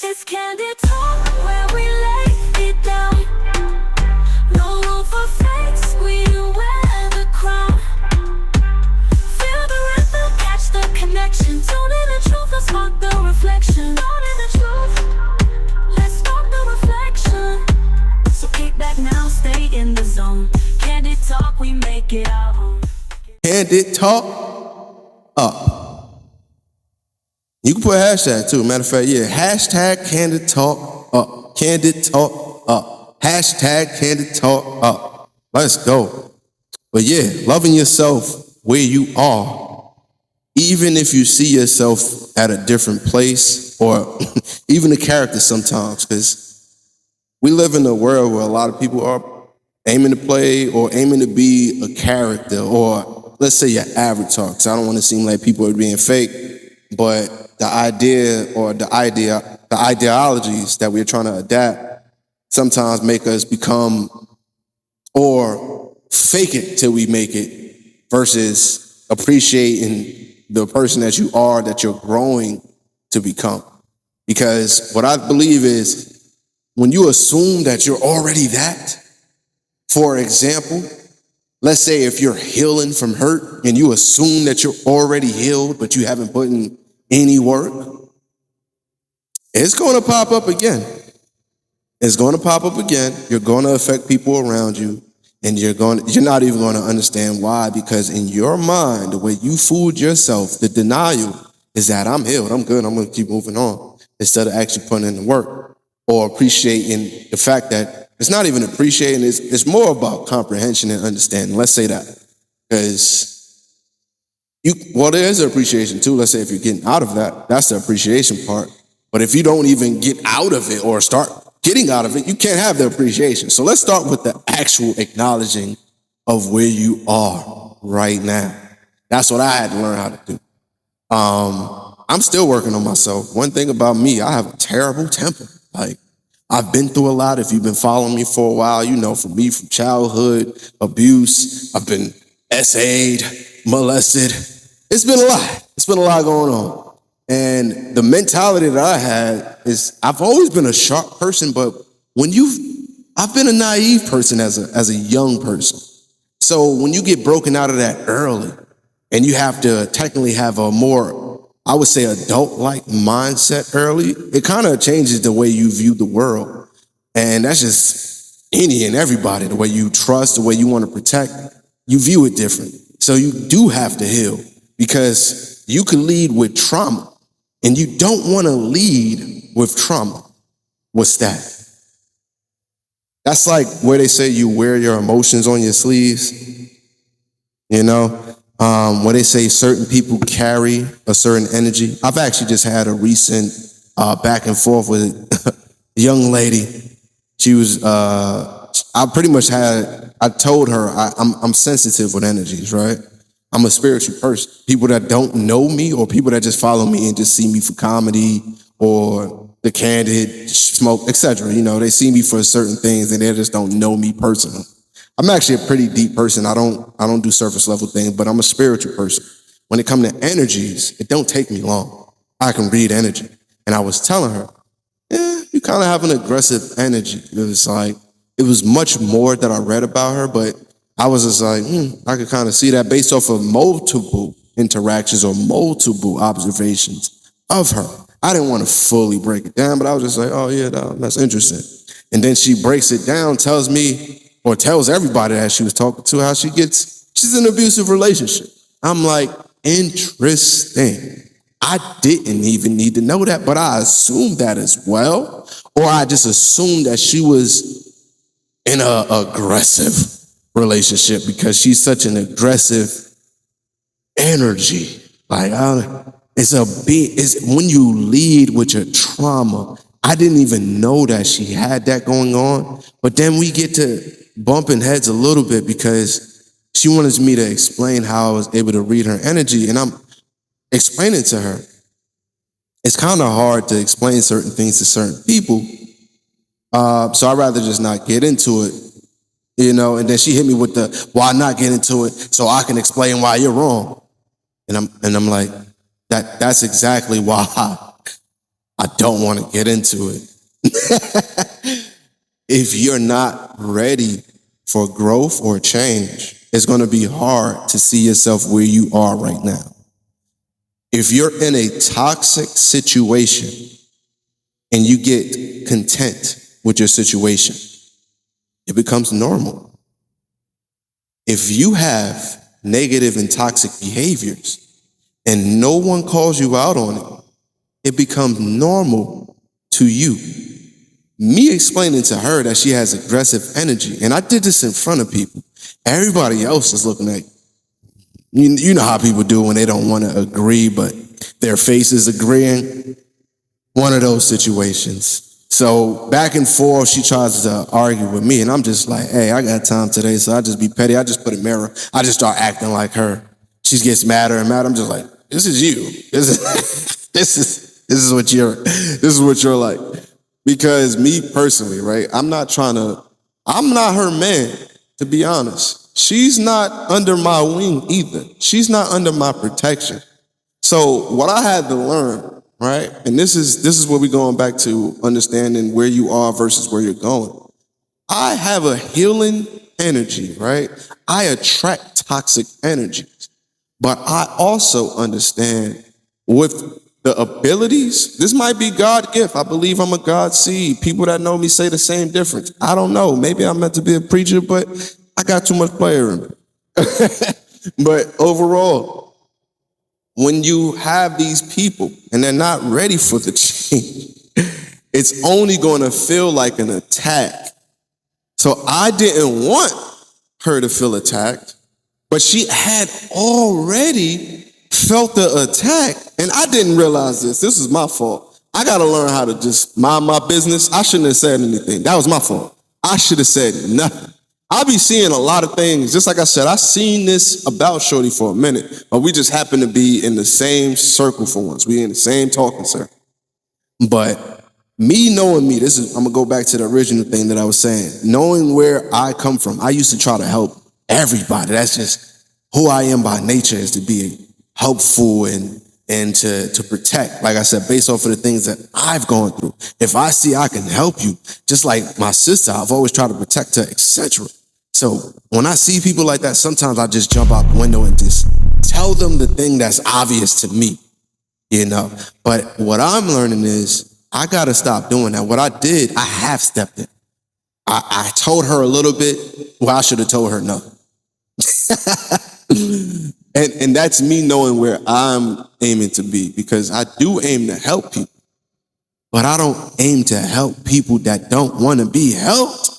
It's candid talk where we lay it down. No room for fakes, we wear the crown. Feel the rhythm, catch the connection. Tune in the truth, let's spark the reflection. Tune in the truth, let's spark the reflection. So kick back now, stay in the zone. Candid talk, we make it our own. Candid talk up. You can put a hashtag too. Matter of fact, yeah. Hashtag candid talk up. Candid talk up. Hashtag candid talk up. Let's go. But yeah, loving yourself where you are, even if you see yourself at a different place or even a character sometimes, because we live in a world where a lot of people are aiming to play or aiming to be a character or let's say your avatar, because I don't want to seem like people are being fake, but the idea or the ideologies that we're trying to adapt sometimes make us become or fake it till we make it versus appreciating the person that you are, that you're growing to become. Because what I believe is when you assume that you're already that, for example, let's say if you're healing from hurt and you assume that you're already healed, but you haven't put in any work, it's going to pop up again. It's going to pop up again. You're going to affect people around you, and you're not even going to understand why, because in your mind, the way you fooled yourself, the denial is that I'm healed, I'm good, I'm going to keep moving on, instead of actually putting in the work or appreciating the fact that it's not even appreciating, it's more about comprehension and understanding. Let's say that. Because there is an appreciation too. Let's say if you're getting out of that, that's the appreciation part. But if you don't even get out of it or start getting out of it, you can't have the appreciation. So let's start with the actual acknowledging of where you are right now. That's what I had to learn how to do. I'm still working on myself. One thing about me, I have a terrible temper. Like, I've been through a lot. If you've been following me for a while, you know, for me, from childhood, abuse, I've been SA'd, molested. It's been a lot. It's been a lot going on. And the mentality that I had is I've always been a sharp person, but I've been a naive person as a young person. So when you get broken out of that early and you have to technically have a more, I would say, adult-like mindset early, it kind of changes the way you view the world. And that's just any and everybody, the way you trust, the way you want to protect, you view it different. So you do have to heal, because you can lead with trauma and you don't want to lead with trauma. What's that? That's like where they say you wear your emotions on your sleeves, you know? Where they say certain people carry a certain energy. I've actually just had a recent back and forth with a young lady. She was, I told her I'm sensitive with energies, right? I'm a spiritual person. People that don't know me or people that just follow me and just see me for comedy or the candid smoke, etc. You know, they see me for certain things and they just don't know me personally. I'm actually a pretty deep person. I don't do surface level things, but I'm a spiritual person. When it comes to energies, it don't take me long. I can read energy. And I was telling her, you kind of have an aggressive energy. It was much more that I read about her, but I was just like, I could kind of see that based off of multiple interactions or multiple observations of her. I didn't want to fully break it down, but I was just like, oh yeah, that's interesting. And then she breaks it down, tells me, or tells everybody that she was talking to how she's in an abusive relationship. I'm like, interesting. I didn't even need to know that, but I assumed that as well. Or I just assumed that she was in an aggressive relationship because she's such an aggressive energy. Like, it's when you lead with your trauma. I didn't even know that she had that going on. But then we get to bumping heads a little bit because she wanted me to explain how I was able to read her energy. And I'm explaining to her. It's kind of hard to explain certain things to certain people. So I'd rather just not get into it, you know. And then she hit me with the, why not get into it so I can explain why you're wrong. And I'm like, that's exactly why I don't want to get into it. If you're not ready for growth or change, it's going to be hard to see yourself where you are right now. If you're in a toxic situation and you get content with your situation, it becomes normal. If you have negative and toxic behaviors and no one calls you out on it, it becomes normal to you. Me explaining to her that she has aggressive energy, and I did this in front of people. Everybody else is looking at you know how people do when they don't want to agree, but their face is agreeing. One of those situations. So back and forth, she tries to argue with me, and I'm just like, hey, I got time today, so I just be petty. I just put a mirror. I just start acting like her. She gets madder and madder. I'm just like, this is you. This is what you're like. Because me personally, right? I'm not her man, to be honest. She's not under my wing either. She's not under my protection. So what I had to learn, right? And this is where we're going back to understanding where you are versus where you're going. I have a healing energy, right? I attract toxic energies, but I also understand with the abilities, this might be God gift. I believe I'm a God seed. People that know me say the same difference. I don't know. Maybe I'm meant to be a preacher, but I got too much player in me. But overall, when you have these people and they're not ready for the change, it's only going to feel like an attack. So I didn't want her to feel attacked, but she had already felt the attack, and I didn't realize this. This is my fault. I got to learn how to just mind my business. I shouldn't have said anything. That was my fault. I should have said nothing. I'll be seeing a lot of things. Just like I said, I seen this about Shorty for a minute, but we just happen to be in the same circle for once. We in the same talking circle. But me knowing me, I'm going to go back to the original thing that I was saying. Knowing where I come from, I used to try to help everybody. That's just who I am by nature, is to be helpful and to protect, like I said, based off of the things that I've gone through. If I see I can help you, just like my sister, I've always tried to protect her, etc. So when I see people like that, sometimes I just jump out the window and just tell them the thing that's obvious to me, you know. But what I'm learning is I gotta stop doing that. What I did, I half stepped it. I told her a little bit. Well, I should have told her no. And that's me knowing where I'm aiming to be, because I do aim to help people, but I don't aim to help people that don't want to be helped.